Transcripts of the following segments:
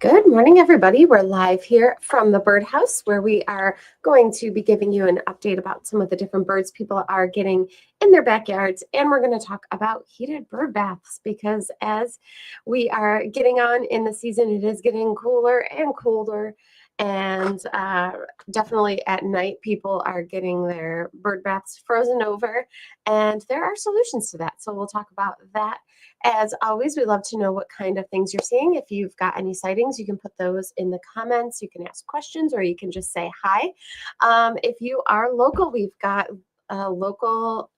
Good morning, everybody. We're live here from the birdhouse where we are going to be giving you an update about some of the different birds people are getting in their backyards. And we're going to talk about heated bird baths because as we are getting on in the season, it is getting cooler and colder. And definitely at night, people are getting their bird baths frozen over. And there are solutions to that. So we'll talk about that. As always, we love to know what kind of things you're seeing. If you've got any sightings, you can put those in the comments. You can ask questions or you can just say hi. If you are local, we've got a local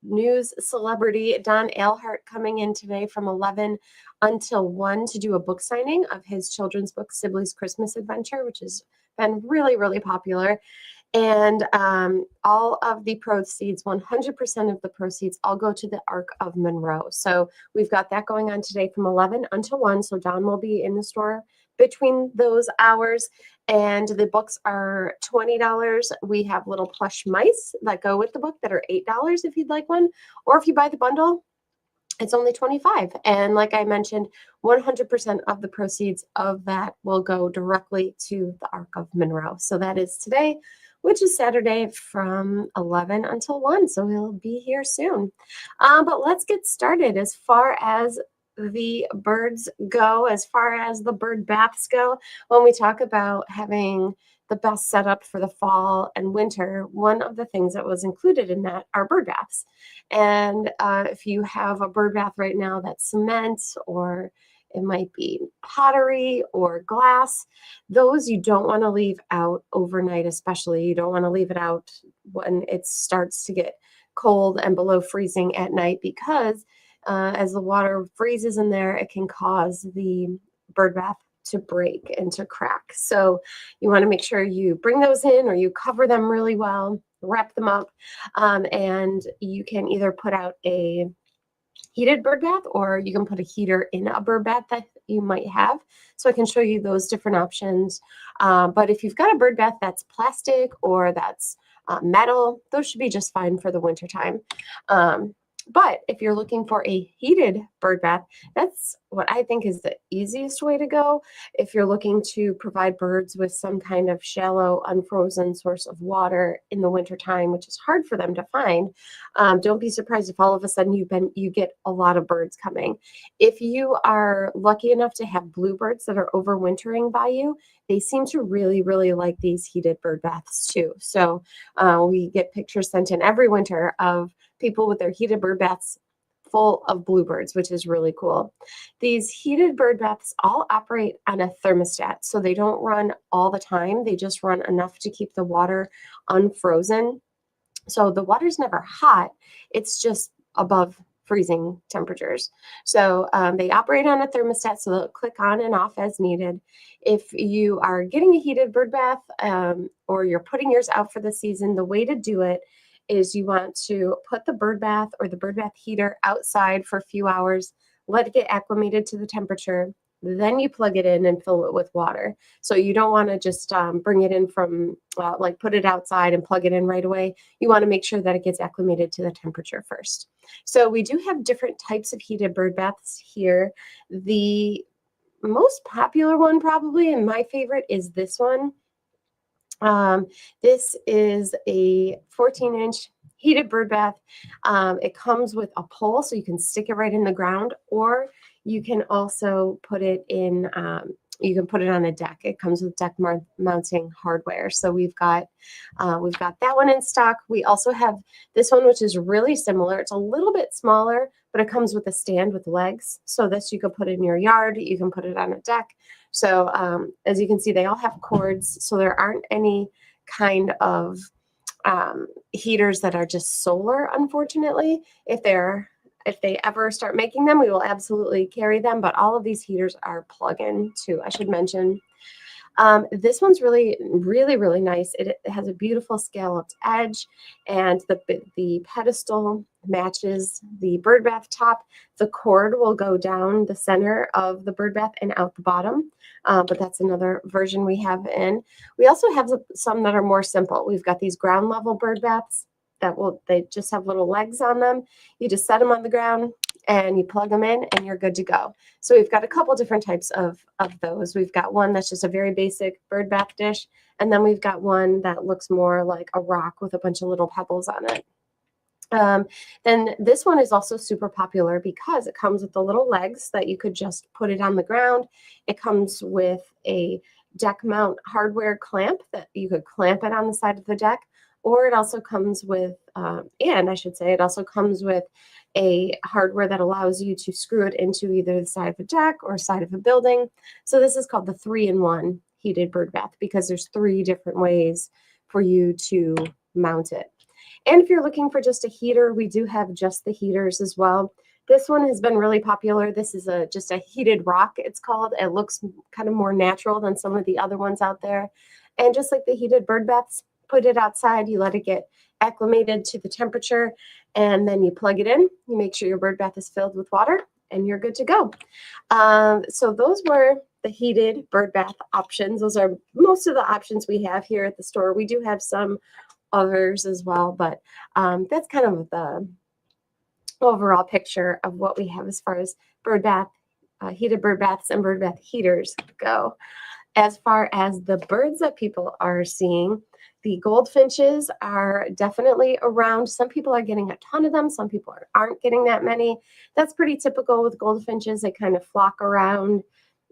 news celebrity, Don Alhart, coming in today from 11 until 1 to do a book signing of his children's book, Sibley's Christmas Adventure, which has been really, really popular. And all of the proceeds, 100% of the proceeds, all go to the Ark of Monroe. So we've got that going on today from 11 until 1. So Don will be in the store between those hours. And the books are $20. We have little plush mice that go with the book that are $8 if you'd like one. Or if you buy the bundle, it's only 25. And like I mentioned, 100% of the proceeds of that will go directly to the Ark of Monroe. So that is today, which is Saturday from 11 until 1. So we'll be here soon. But let's get started. As far as the birds go, as far as the bird baths go, when we talk about having the best setup for the fall and winter, one of the things that was included in that are bird baths. And if you have a bird bath right now that's cement or it might be pottery or glass, those you don't want to leave out overnight, especially. You don't want to leave it out when it starts to get cold and below freezing at night because as the water freezes in there, it can cause the bird bath to break and to crack. So you want to make sure you bring those in or you cover them really well, wrap them up, and you can either put out a heated bird bath or you can put a heater in a bird bath that you might have. So I can show you those different options. But if you've got a bird bath that's plastic or that's metal, those should be just fine for the winter time. But if you're looking for a heated bird bath, that's what I think is the easiest way to go. If you're looking to provide birds with some kind of shallow, unfrozen source of water in the wintertime, which is hard for them to find, don't be surprised if all of a sudden you get a lot of birds coming. If you are lucky enough to have bluebirds that are overwintering by you, they seem to really, really like these heated bird baths too. So we get pictures sent in every winter of people with their heated bird baths full of bluebirds, which is really cool. These heated bird baths all operate on a thermostat, so they don't run all the time. They just run enough to keep the water unfrozen. So the water's never hot, it's just above freezing temperatures. So they operate on a thermostat, so they'll click on and off as needed. If you are getting a heated bird bath or you're putting yours out for the season, the way to do it is you want to put the bird bath or the bird bath heater outside for a few hours, let it get acclimated to the temperature, then you plug it in and fill it with water. So you don't want to just bring it in from like put it outside and plug it in right away. You want to make sure that it gets acclimated to the temperature first. So we do have different types of heated bird baths here. The most popular one probably, and my favorite, is this one. This is a 14-inch heated bird bath. It comes with a pole, so you can stick it right in the ground, or you can also put it in, you can put it on a deck. It comes with deck mounting hardware. So we've got that one in stock. We also have this one, which is really similar. It's a little bit smaller, but it comes with a stand with legs. So this you can put in your yard. You can put it on a deck. So as you can see, they all have cords. So there aren't any kind of heaters that are just solar, unfortunately. If they ever start making them, we will absolutely carry them. But all of these heaters are plug-in too, I should mention. This one's really, really, really nice. It has a beautiful scalloped edge, and the pedestal matches the bird bath top. The cord will go down the center of the bird bath and out the bottom, but that's another version we have in. We also have some that are more simple. We've got these ground level bird baths they just have little legs on them. You just set them on the ground, and you plug them in and you're good to go. So we've got a couple different types of those. We've got one that's just a very basic bird bath dish, and then we've got one that looks more like a rock with a bunch of little pebbles on it. Then this one is also super popular because it comes with the little legs that you could just put it on the ground. It comes with a deck mount hardware clamp that you could clamp it on the side of the deck, or it also comes with, and I should say, it also comes with a hardware that allows you to screw it into either the side of a deck or side of a building. So this is called the 3-in-1 heated bird bath because there's 3 different ways for you to mount it. And if you're looking for just a heater, we do have just the heaters as well. This one has been really popular. This is just a heated rock, it's called. It looks kind of more natural than some of the other ones out there. And just like the heated bird baths, put it outside, you let it get acclimated to the temperature, and then you plug it in. You make sure your bird bath is filled with water, and you're good to go. So those were the heated bird bath options. Those are most of the options we have here at the store. We do have some others as well, but that's kind of the overall picture of what we have as far as bird bath, heated bird baths and bird bath heaters go. As far as the birds that people are seeing, the goldfinches are definitely around. Some people are getting a ton of them. Some people aren't getting that many. That's pretty typical with goldfinches. They kind of flock around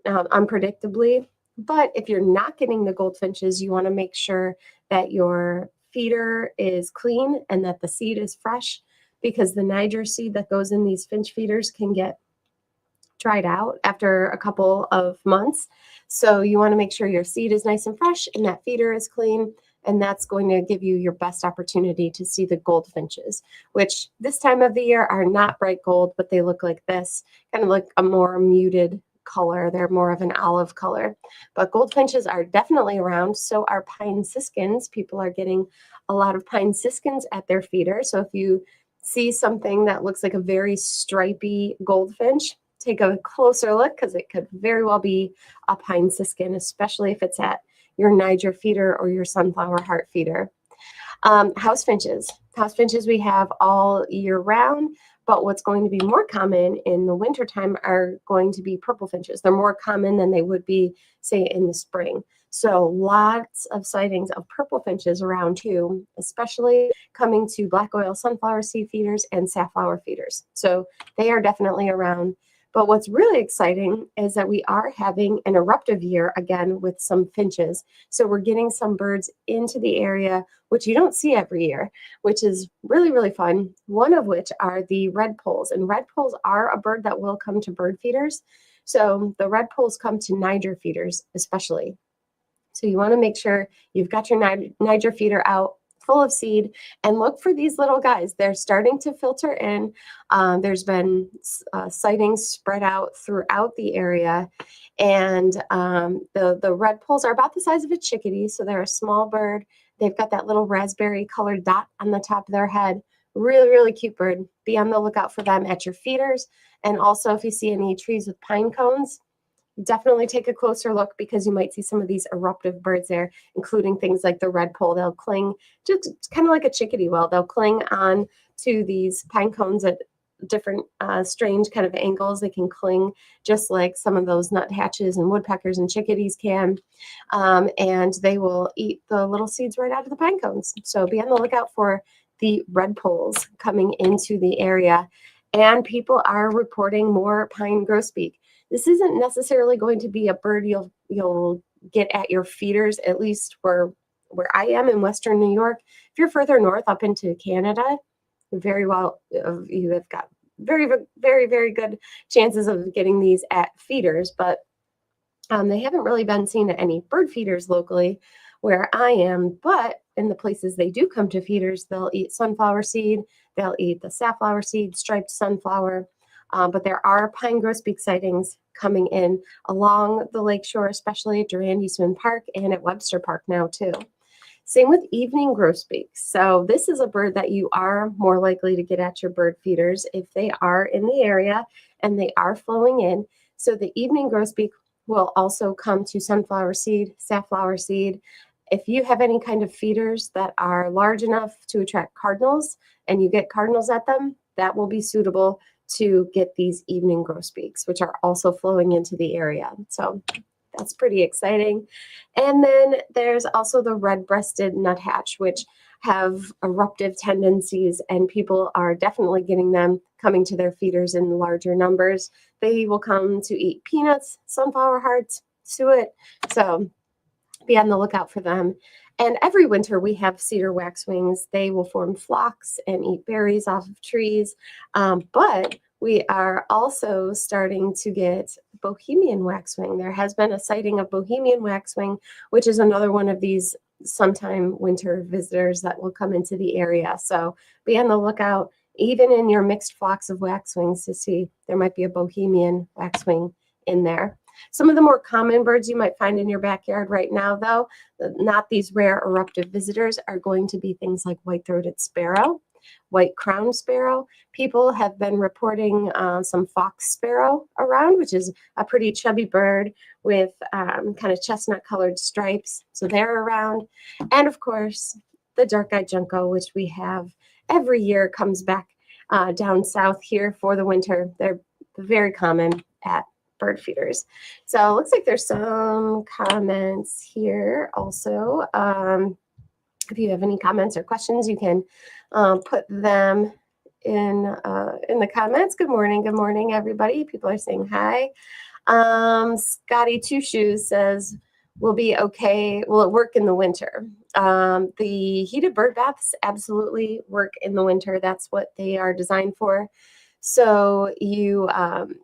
unpredictably. But if you're not getting the goldfinches, you want to make sure that your feeder is clean and that the seed is fresh, because the Niger seed that goes in these finch feeders can get dried out after a couple of months. So you want to make sure your seed is nice and fresh and that feeder is clean, and that's going to give you your best opportunity to see the goldfinches, which this time of the year are not bright gold, but they look like this, kind of like a more muted color. They're more of an olive color. But goldfinches are definitely around. So are pine siskins. People are getting a lot of pine siskins at their feeder. So if you see something that looks like a very stripy goldfinch, take a closer look, because it could very well be a pine siskin, especially if it's at your Niger feeder or your sunflower heart feeder. House finches. House finches we have all year round, but what's going to be more common in the wintertime are going to be purple finches. They're more common than they would be, say, in the spring. So lots of sightings of purple finches around too, especially coming to black oil sunflower seed feeders and safflower feeders. So they are definitely around. But what's really exciting is that we are having an eruptive year again with some finches. So we're getting some birds into the area, which you don't see every year, which is really, really fun. One of which are the red poles. And red poles are a bird that will come to bird feeders. So the red poles come to Niger feeders especially. So you want to make sure you've got your Niger feeder out full of seed, and look for these little guys. They're starting to filter in. There's been sightings spread out throughout the area, and the red poles are about the size of a chickadee, so they're a small bird. They've got that little raspberry colored dot on the top of their head. Really, really cute bird. Be on the lookout for them at your feeders, and also if you see any trees with pine cones, definitely take a closer look, because you might see some of these eruptive birds there, including things like the red pole. They'll cling, just kind of like a chickadee will, they'll cling on to these pine cones at different strange kind of angles. They can cling just like some of those nuthatches and woodpeckers and chickadees can, and they will eat the little seeds right out of the pine cones. So be on the lookout for the red poles coming into the area. And people are reporting more pine grosbeak. This isn't necessarily going to be a bird you'll get at your feeders, at least where I am in Western New York. If you're further north up into Canada, very well, you have got very, very, very good chances of getting these at feeders, but they haven't really been seen at any bird feeders locally where I am. But in the places they do come to feeders, they'll eat sunflower seed, they'll eat the safflower seed, striped sunflower. But there are pine grosbeak sightings coming in along the lakeshore, especially at Durand Eastman Park and at Webster Park now too. Same with evening grosbeaks. So this is a bird that you are more likely to get at your bird feeders if they are in the area and they are flowing in. So the evening grosbeak will also come to sunflower seed, safflower seed. If you have any kind of feeders that are large enough to attract cardinals and you get cardinals at them, that will be suitable to get these evening grosbeaks, which are also flowing into the area. So that's pretty exciting. And then there's also the red-breasted nuthatch, which have eruptive tendencies, and people are definitely getting them coming to their feeders in larger numbers. They will come to eat peanuts, sunflower hearts, suet. So be on the lookout for them. And every winter we have cedar waxwings. They will form flocks and eat berries off of trees. But we are also starting to get Bohemian waxwing. There has been a sighting of Bohemian waxwing, which is another one of these sometime winter visitors that will come into the area. So be on the lookout, even in your mixed flocks of waxwings, to see there might be a Bohemian waxwing in there. Some of the more common birds you might find in your backyard right now, though, not these rare eruptive visitors, are going to be things like white-throated sparrow, white-crowned sparrow. People have been reporting some fox sparrow around, which is a pretty chubby bird with kind of chestnut-colored stripes. So they're around. And, of course, the dark-eyed junco, which we have every year, comes back down south here for the winter. They're very common at bird feeders. So it looks like there's some comments here also. If you have any comments or questions, you can put them in the comments. Good morning, everybody. People are saying hi. Scotty Two Shoes says, "Will be okay. Will it work in the winter?" The heated bird baths absolutely work in the winter. That's what they are designed for. So you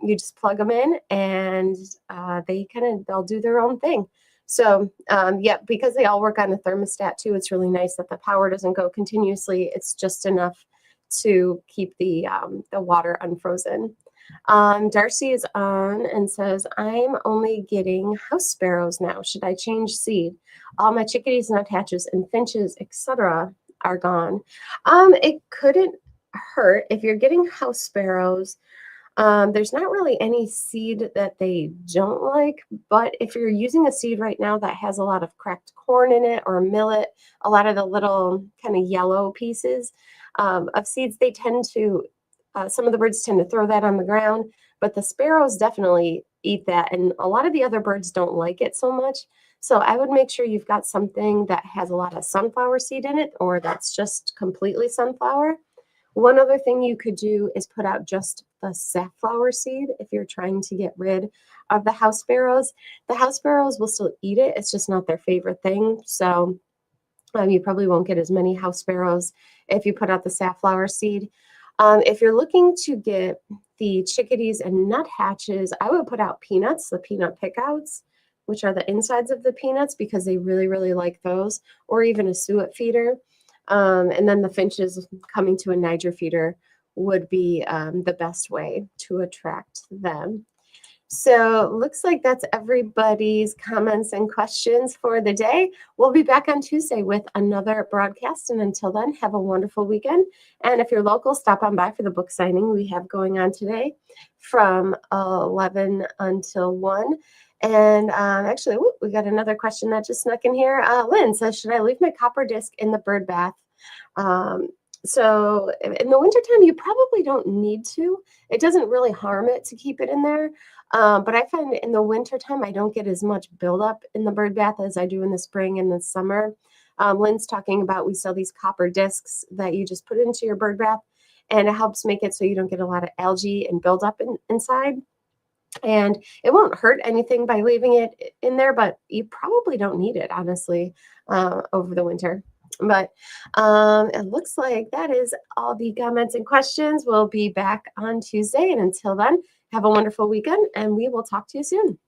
just plug them in, and they'll do their own thing. So yeah, because they all work on a thermostat too, it's really nice that the power doesn't go continuously. It's just enough to keep the water unfrozen. Darcy is on and says, "I'm only getting house sparrows now. Should I change seed? All my chickadees, nuthatches, and finches, etc., are gone." It couldn't hurt if you're getting house sparrows. There's not really any seed that they don't like, but if you're using a seed right now that has a lot of cracked corn in it or millet, a lot of the little kind of yellow pieces of seeds, they tend to, some of the birds tend to throw that on the ground, but the sparrows definitely eat that, and a lot of the other birds don't like it so much. So I would make sure you've got something that has a lot of sunflower seed in it, or that's just completely sunflower. One other thing you could do is put out just the safflower seed if you're trying to get rid of the house sparrows. The house sparrows will still eat it. It's just not their favorite thing. So you probably won't get as many house sparrows if you put out the safflower seed. If you're looking to get the chickadees and nuthatches, I would put out peanuts, the peanut pickouts, which are the insides of the peanuts, because they really, really like those, or even a suet feeder. And then the finches coming to a Niger feeder would be the best way to attract them. So looks like that's everybody's comments and questions for the day. We'll be back on Tuesday with another broadcast. And until then, have a wonderful weekend. And if you're local, stop on by for the book signing we have going on today from 11 until 1. And actually, we got another question that just snuck in here. Lynn says, "Should I leave my copper disc in the bird bath?" So in the wintertime, you probably don't need to. It doesn't really harm it to keep it in there. But I find in the wintertime, I don't get as much buildup in the bird bath as I do in the spring and the summer. Lynn's talking about, we sell these copper discs that you just put into your bird bath, and it helps make it so you don't get a lot of algae and buildup inside. And it won't hurt anything by leaving it in there, but you probably don't need it, honestly, over the winter. But it looks like that is all the comments and questions. We'll be back on Tuesday. And until then, have a wonderful weekend, and we will talk to you soon.